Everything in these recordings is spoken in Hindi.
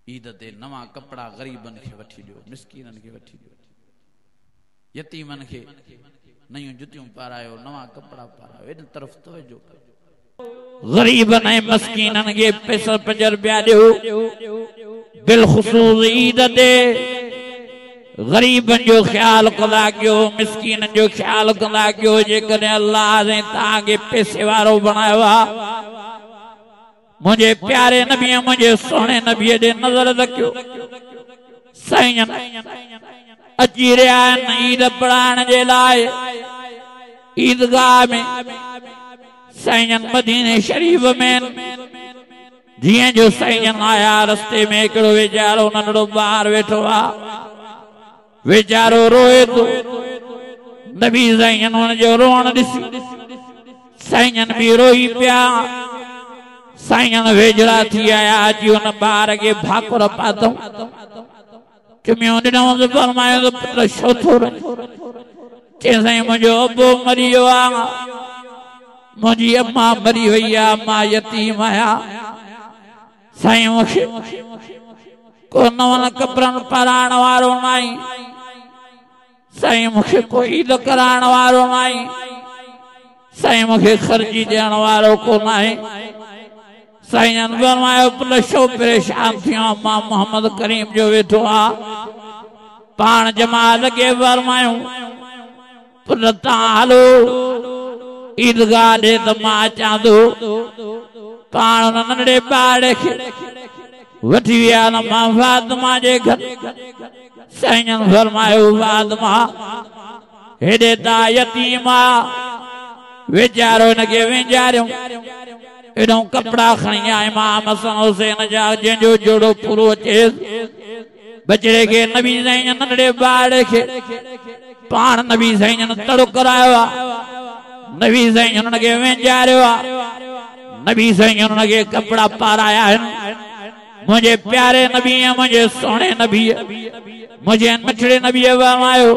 ईद ते नवा कपड़ा गरीबन के वठी दियो, मिस्कीनन के वठी दियो, यतीमन के नयूं जुतियूं पारायो, नवा कपड़ा पारायो, इन तरफ तवज्जो कयो। गरीबन ऐं मस्कीनन के पैसा पजर पिया दियो, बिलखुसूस ईद ते गरीबन जो ख्याल कंदा कयो, मिस्कीनन जो ख्याल कंदा कयो। जेकॾहिं अल्लाह ने तव्हांखे पैसे वारो बनायो आहे, मुझे प्यारे नबी, मुझे सोने नबी दे नजर रखियो। साईं अची रहा ईद पढ़ाने जे लाइ ईदगाह में, साईं मदीने शरीफ में। जीअं जो साईं आया, रस्ते में हिकिड़ो वीचारो नंढड़ो ॿार वेठो आहे, वीचारो रोए थो। नबी साईं हुनजो रोअण ॾिसी साईं बि रोई पिया। साईं वेझड़ा थी आया, अची हुन ॿार खे भाकुर पातऊं, चुमियो ॾिनऊं, फरमायो त पुट छो थो रोए? चई साईं मुंहिंजो अबो मरी वियो आहे, मुंहिंजी अम्मा मरी वई आहे, मां यतीम आहियां। साईं मूंखे को नवनि कपिड़नि पाराइण वारो न आहे, साईं मूंखे कोई ईद कराइण वारो न आहे, साईं मूंखे ख़र्ची ॾियण वारो कोन आहे। साईं फरमायो पुट छो परेशान थियो? मां मोहम्मद करीम जो वेठो आहे, पाण जमात खे फरमायूं पुट तव्हां हलो ईदगाह ॾे त मां अचां थो। पाण हुन नंढड़े ॿार खे वठी विया न मां फातिमा जे घर। साईं फरमायो फातिमा हेॾे ता यतीम आहे, वीचारो हिनखे विञारियो। एॾो कपिड़ा खणी आया इमाम हसन हुसैन जा, जंहिंजो जोड़ो पूरो अचे। बचड़े खे नबी साईं नंढड़े ॿार खे पाण नबी साईं तड़ो करायो आहे, नबी साईं हुनखे विञारियो आहे, नबी साईं हुनखे कपिड़ा पाराया आहिनि। मुंहिंजे प्यारे नबी, मुंहिंजे सोणे नबी, मुंहिंजे मिठड़े नबीअ फरमायो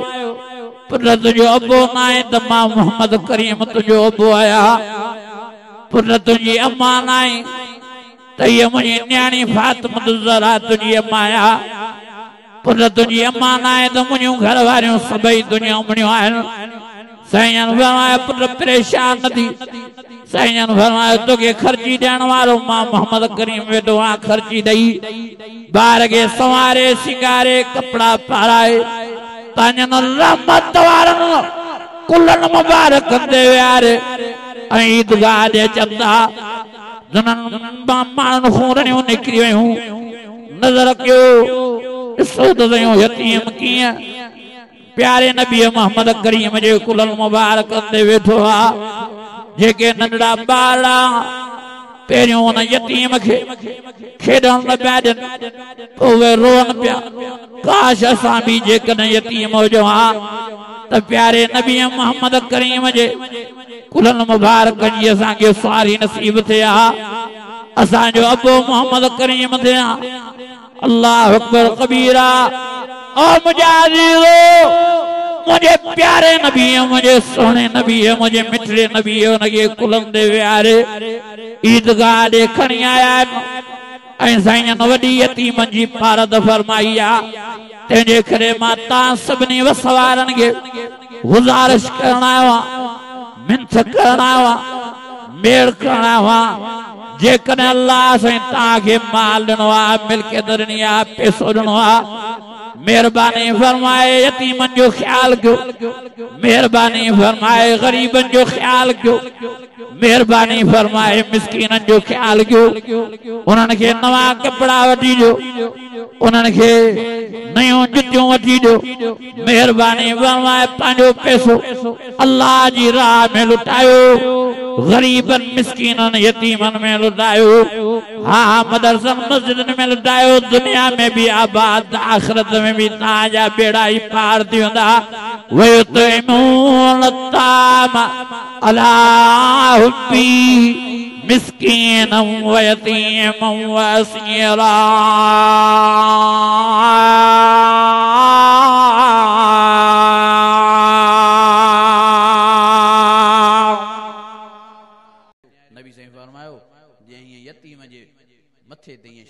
पुट तुंहिंजो अबो न आहे त मां मोहम्मद करीम तुंहिंजो अबो आहियां। पुट तुंहिंजी अम्मा न आहे त हीअ मुंहिंजी न्याणी फातिमा ज़हरा तुंहिंजी अम्मा आहे। पुट तुंहिंजी अम्मा न आहे त मुंहिंजूं घर वारियूं सभई तुंहिंजूं अमड़ियूं आहिनि। साईं फरमायो पुट परेशान न थी। साईं फरमायो तोखे ख़र्ची ॾियण वारो मां मोहम्मद करीम वेठो आहियां। ख़र्ची ॾेई ॿार खे संवारे सिंगारे कपिड़ा पाराए पंहिंजनि रहमत वारनि कुलनि मुबारक कंदे वियारे ऐं ईदगाह ॾे चंदा माण्हुनि खूरनियूं निकिरी वियूं। नज़र कयो ॾिसो त सयूं यतीम कीअं प्यारे नबी मोहम्मद करीम जे कुलनि मुबारक कंदे वेठो आहे। जेके नंढड़ा ॿार पहिरियों हुन यतीम खे खेॾण न पिया ॾियनि, पोइ उहे रोअनि पिया। काश असां बि जेकॾहिं यतीम हुजूं हा त प्यारे नबी मोहम्मद करीम जे कुलनि मुबारकनि जी असांखे सवारी नसीब थिए हा, असांजो अबो मोहम्मद करीम थिए हा। अल्लाह अकबर कबीरा। और मुझे प्यारे नबी, मुझे सोने नबी, मुझे मिठड़े नबी उनके कुलम दे वियारे ईदगाह ॾे खणी आया आहिनि। साईं वॾी यतीम जी पारद फरमाई आहे। तंहिंजे करे मां तव्हां सभिनी वसवारनि खे गुज़ारिश करण आयो आहियां, मिंथ करण आयो आहियां, मेड़ करण आयो आहियां। जेकॾहिं अल्लाह साईं तव्हांखे माल ॾिनो आहे, मिल्कियत ॾिनी आहे, पैसो ॾिनो आहे, मेहरबानी फरमाए यतीमन जो ख्याल कयो, मेहरबानी फरमाए गरीबन जो ख्याल कयो, मेहरबानी फरमाए मिस्कीनन जो ख्याल कयो। उन्हनि खे नवा कपिड़ा वठी ॾियो, उन्हनि खे नयूं जुतियूं वठी ॾियो। मेहरबानी फरमाए पंहिंजो पैसो अल्लाह जी राह में लुटायो, गरीबन मिस्कीनन यतीमन में लुटायो। हाँ मदरसन मस्जिदन में लुटायो। दुनिया में भी आबाद, आखिरत में भी ताजा बेड़ा ही पार थी वेंदा। वयुतइमून ताम अला हुब्बी मिस्कीनम व यतीमम व असीरा।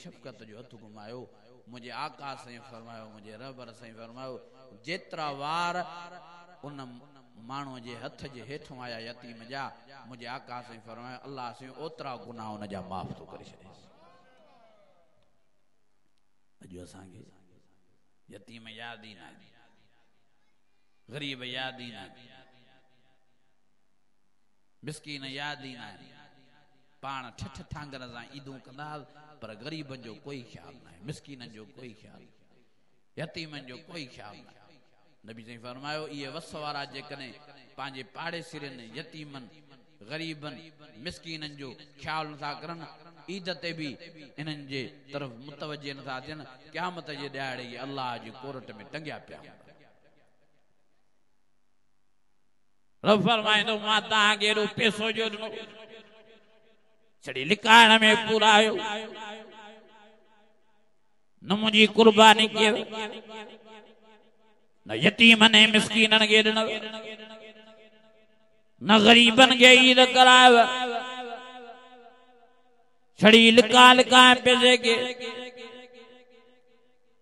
शफ़क़त जो हथ घुमायो मुझे आका साईं फरमायो मुझे रहबर साईं फरमायो जेतिरा वार उन माण्हू जे हथ जे हेठों आया यतीम जा मुझे आका साईं फरमायो अल्लाह साईं ओतिरा गुनाह उन जा माफ़ थो करे छॾे। अॼु असांखे यतीम याद ई न आहे, गरीब याद ई न आहे, मिस्कीन याद ई न आहे। पाण ठठ ठांगर सां ईदूं कंदा पर गरीबन जो कोई ख्याल न आहे, मिस्कीनन जो कोई ख्याल, यतीमन जो कोई ख्याल न आहे। नबी साईं फरमायो इहे वस वारा जेकॾहिं पंहिंजे पाड़ेसिरनि यतीमन गरीबन मिस्कीनन जो ख्याल नथा करनि ईद ते भी इन्हनि जे तरफ़ मुतवजे नथा थियनि क़यामत जे ॾियारे अल्लाह जी कोरट में टंगिया पिया। रब फरमाईंदो मां तव्हांखे एॾो पैसो जो ॾिनो छड़ी लिकाइण में पूरा आयो न मुंहिंजी कुर्बानी कयो न यतीमन ऐं मिस्कीनन खे ॾिनो न गरीबन खे ईद करायो छड़ी लिका लिका पैसे के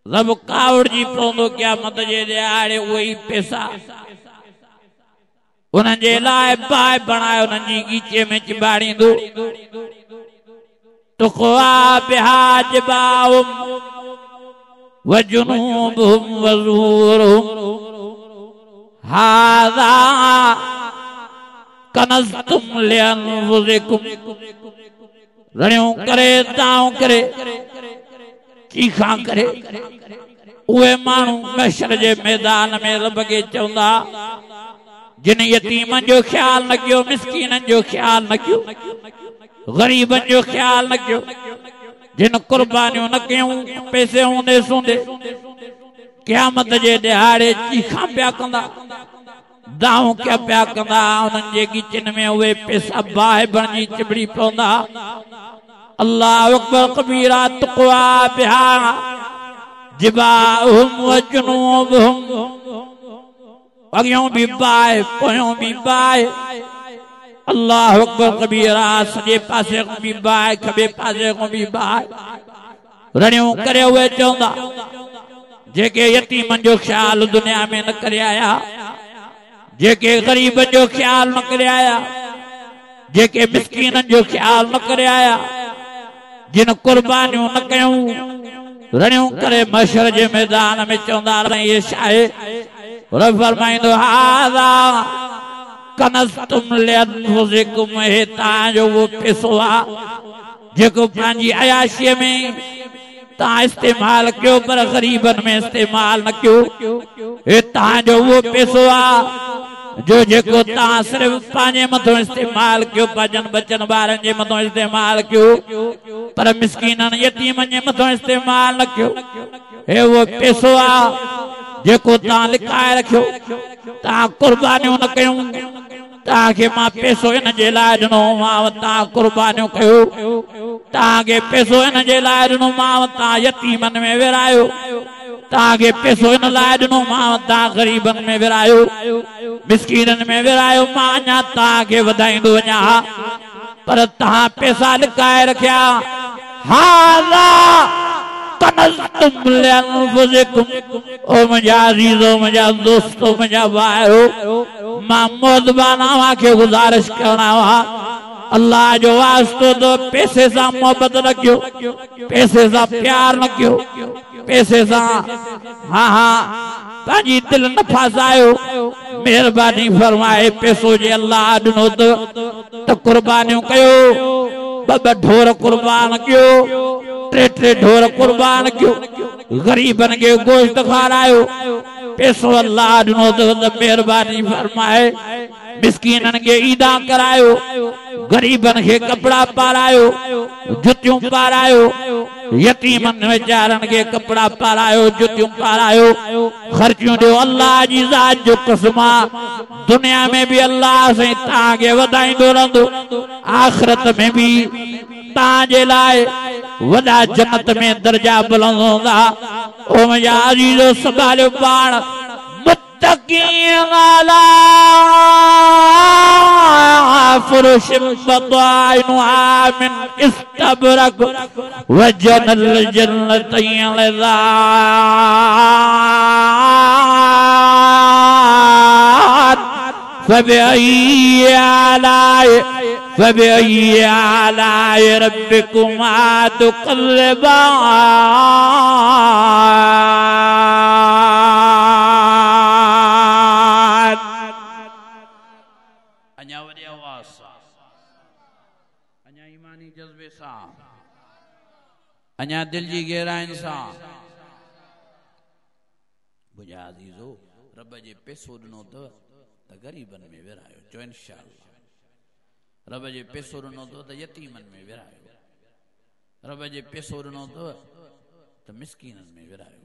रब कावड़जी पवंदो क़यामत जे ॾियारे उहे पैसा उन्हनि जे लाइ बाहि बणाए उन्हनि जी गीचे में चिबाड़ींदो तुक़वा बिहा जिबाहुम व जुनूबुहुम व ज़ुहूरुहुम हाज़ा कनज़्तुम लिअन्फुसिकुम। रड़ियों करे ताऊं करे चीखा करे उहे माण्हू महशर जे मैदान में रब खे चवंदा जिन यतीमन जो ख्याल न कयो, मिस्कीनन जो ख्याल न कयो, गरीबन जो ख्याल न कयो, जिन कुर्बानियों न कयूं पैसे हूंदे सूंदे क़यामत जे ॾियारे चीखा पिया कंदा दाऊं क्या पिया कंदा उन्हनि जे गीचन में उहे पैसा बाहि बणजी चिबड़ी पवंदा। अल्लाह अकबर कबीरा तुक़वा बिहा जिबाहुम व जुनूबुहुम अॻियों भी बाहि पोयों भी बाहि। अल्लाह अकबर कबीरा सॼे पासे खां भी बाहि खॿे पासे खां भी बाहि। रड़ियूं करे उहे चवंदा जेके यतीमन जो ख्याल दुनिया में न करे आया, जेके गरीबन जो ख्याल न करे आया, जेके मिस्कीनन जो ख्याल न करे आया, जिन कुर्बानियों न कयूं रड़ियूं करे महशर जे मैदान में चवंदा ये शाहे रब फरमाईंदो हाज़ा कनज़्तुम लिअन्फुसिकुम हे तव्हांजो उहो पैसो आहे जेको पंहिंजी अयाशीअ में तव्हां इस्तेमाल कयो पर गरीबन में इस्तेमाल न कयो। हे तव्हांजो उहो पैसो आहे जो जेको तव्हां सिर्फ़ पंहिंजे मथां इस्तेमाल कयो, पंहिंजनि बचनि ॿारनि जे मथां इस्तेमाल कयो पर मिस्कीननि यतीमनि जे मथां इस्तेमाल न कयो। हे उहो पैसो आहे जेको तव्हां लिकाए रखियो, तव्हां कुर्बानियूं न कयूं। तव्हांखे मां पैसो इन जे लाइ ॾिनो मां तव्हां कुर्बानियूं कयो, तव्हांखे पैसो इन जे लाइ ॾिनो मां तव्हां यतीमन में विरायो, तव्हांखे पैसो इन लाइ ॾिनो मां तव्हां गरीबन में विरायो, मिस्कीनन में विरायो। मां अञा तव्हांखे वधाईंदो वञा पर तव्हां पैसा लिकाए रखिया। हाज़ा कनज़्तुम लिअन्फुसिकुम। ओ मुंहिंजा अज़ीज़ो, मुंहिंजा दोस्तो, मुंहिंजा भाइयो, मां मोहतबाना खे गुज़ारिश करणा हुआ अल्लाह जो वास्तो तो पैसे सां मोहब्बत न कयो, पैसे सां प्यार न कयो, पैसे सां हाँ पंहिंजी दिल न फासायो। मेहरबानी फरमाए पैसो जे अल्लाह ॾिनो त कुर्बानियूं कयो, ॿ ढोर कुर्बान कयो, टे ढोर कुर्बान कयो, गरीबन के गोश्त खारायो। पैसो अल्लाह ॾिनो त मेहरबानी फरमाए मिस्कीनन के ईदा करायो, गरीबन के कपड़ा पारायो, जुतियूं पारायो, यतीमन वेचारन के कपड़ा पारायो, जुतियूं पारायो, खर्चियूं ॾियो। अल्लाह जी ज़ात जो कसम दुनिया में भी अल्लाह से तव्हांखे वधाईंदो रहंदो, आखिरत में भी तव्हांजे लाइ वॾा जन्नत में दर्जा बुलंद हूंदा। ओ मुंहिंजा अज़ीज़ो संभालियो पाण मुत्तकीन अला फुरुश बताइनुहा मिन इस्तबरक वजनल जन्नतैन लज़ात फबिअय्यि आलाए रब्बिकुमा तुकल्लिबान। अञा वॾी आवाज़ सां, अञा ईमानी जज़्बे सां, अञा दिल जी गहराइनि सां। मुंहिंजा अज़ीज़ो, रब जे पैसो ॾिनो अथव त ग़रीबनि में विरायो, चओ इंशाअल्लाह। रब जे पैसो ॾिनो अथव त यतीमनि में विरायो, रब जे पैसो ॾिनो अथव त मिस्कीननि में विरायो।